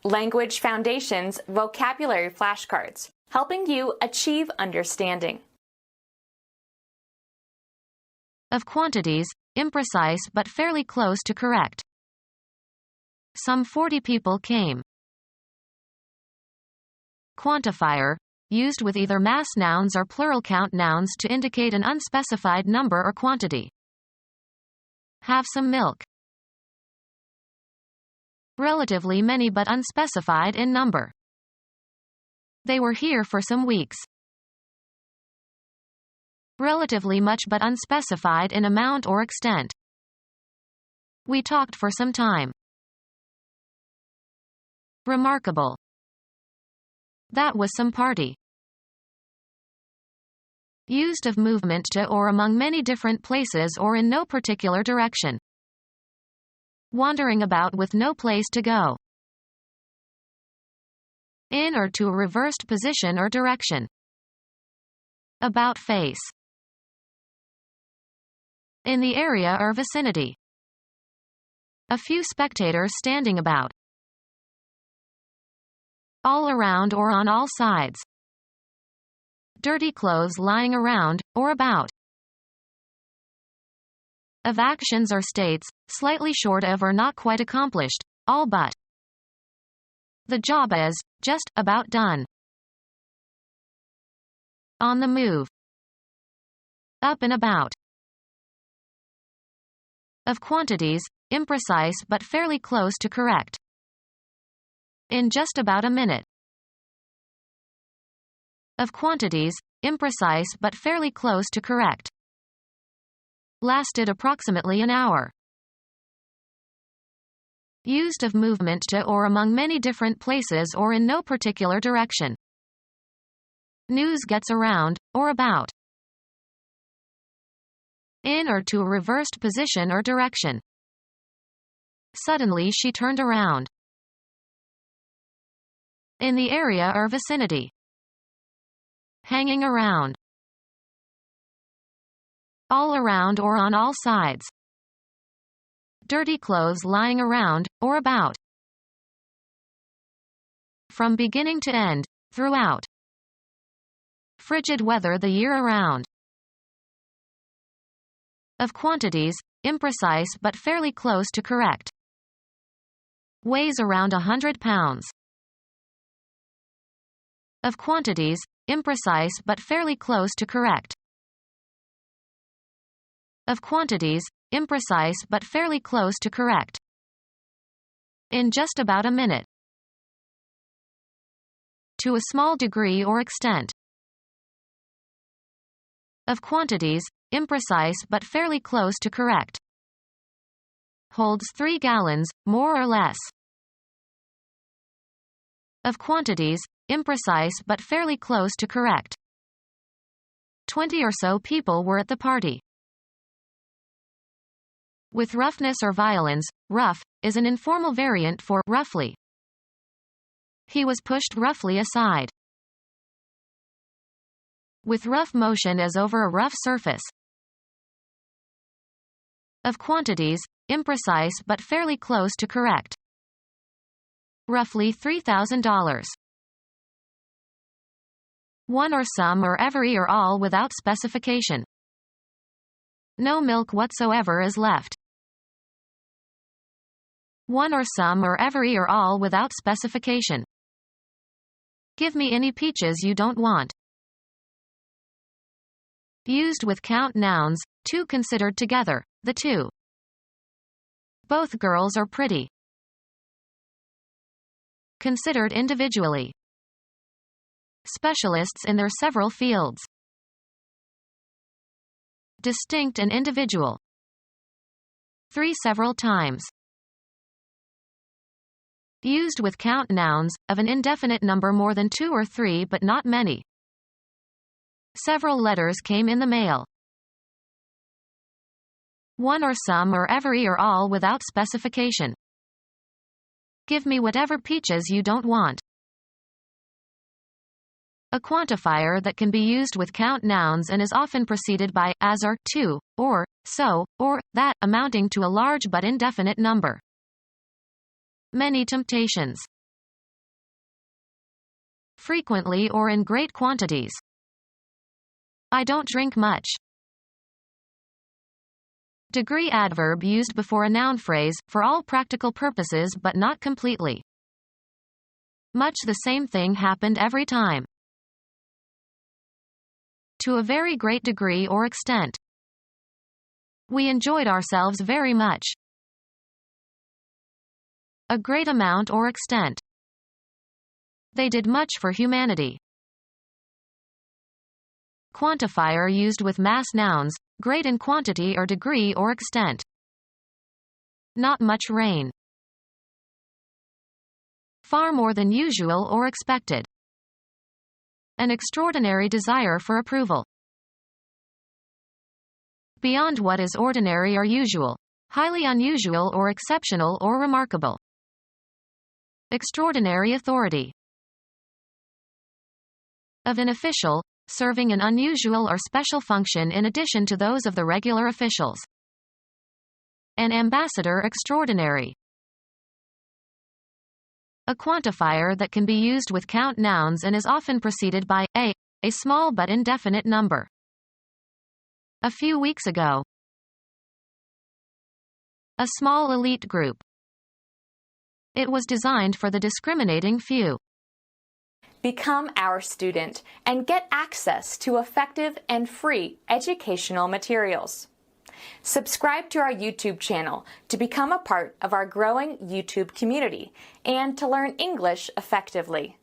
Language Foundations Vocabulary Flashcards, helping you achieve understanding. Of quantities, imprecise but fairly close to correct. Some 40 people came. Quantifier, used with either mass nouns or plural count nouns to indicate an unspecified number or quantity. Have some milk. Relatively many but unspecified in number. They were here for some weeks. Relatively much but unspecified in amount or extent. We talked for some time. Remarkable. That was some party. Used of movement to or among many different places or in no particular direction. Wandering about with no place to go. In or to a reversed position or direction. About face. In the area or vicinity. A few spectators standing about. All around or on all sides. Dirty clothes lying around, or about. Of actions or states, slightly short of or not quite accomplished, all but. The job is, just, about done. On the move. Up and about. Of quantities, imprecise but fairly close to correct. In just about a minute. Of quantities, imprecise but fairly close to correct. Lasted approximately an hour. Used of movement to or among many different places or in no particular direction. News gets around, or about. In or to a reversed position or direction. Suddenly she turned around. In the area or vicinity. Hanging around. All around or on all sides. Dirty clothes lying around, or about. From beginning to end, throughout. Frigid weather the year around. Of quantities, imprecise but fairly close to correct. Weighs around 100 pounds. Of quantities, imprecise but fairly close to correct. Of quantities, imprecise but fairly close to correct. In just about a minute. To a small degree or extent. Of quantities, imprecise but fairly close to correct. Holds 3 gallons, more or less. Of quantities, imprecise but fairly close to correct. 20 or so people were at the party. With roughness or violence, rough, is an informal variant for roughly. He was pushed roughly aside. With rough motion as over a rough surface. Of quantities, imprecise but fairly close to correct. Roughly $3,000. One or some or every or all without specification. No milk whatsoever is left. One or some or every or all without specification. Give me any peaches you don't want. Used with count nouns, two considered together, the two. Both girls are pretty. Considered individually. Specialists in their several fields. Distinct and individual. 3 several times. Used with count nouns, of an indefinite number more than 2 or 3 but not many. Several letters came in the mail. One or some or every or all without specification. Give me whatever peaches you don't want. A quantifier that can be used with count nouns and is often preceded by as or to, or so, or that, amounting to a large but indefinite number. Many temptations. frequently or in great quantities. I don't drink much. Degree adverb used before a noun phrase, for all practical purposes but not completely. Much the same thing happened every time. To a very great degree or extent. We enjoyed ourselves very much. A great amount or extent. They did much for humanity. Quantifier used with mass nouns, great in quantity or degree or extent. Not much rain. Far more than usual or expected. An extraordinary desire for approval. Beyond what is ordinary or usual. Highly unusual or exceptional or remarkable. Extraordinary authority. Of an official, serving an unusual or special function in addition to those of the regular officials. An ambassador extraordinary. A quantifier that can be used with count nouns and is often preceded by a small but indefinite number. A few weeks ago. A small elite group. It was designed for the discriminating few. Become our student and get access to effective and free educational materials. Subscribe to our YouTube channel to become a part of our growing YouTube community and to learn English effectively.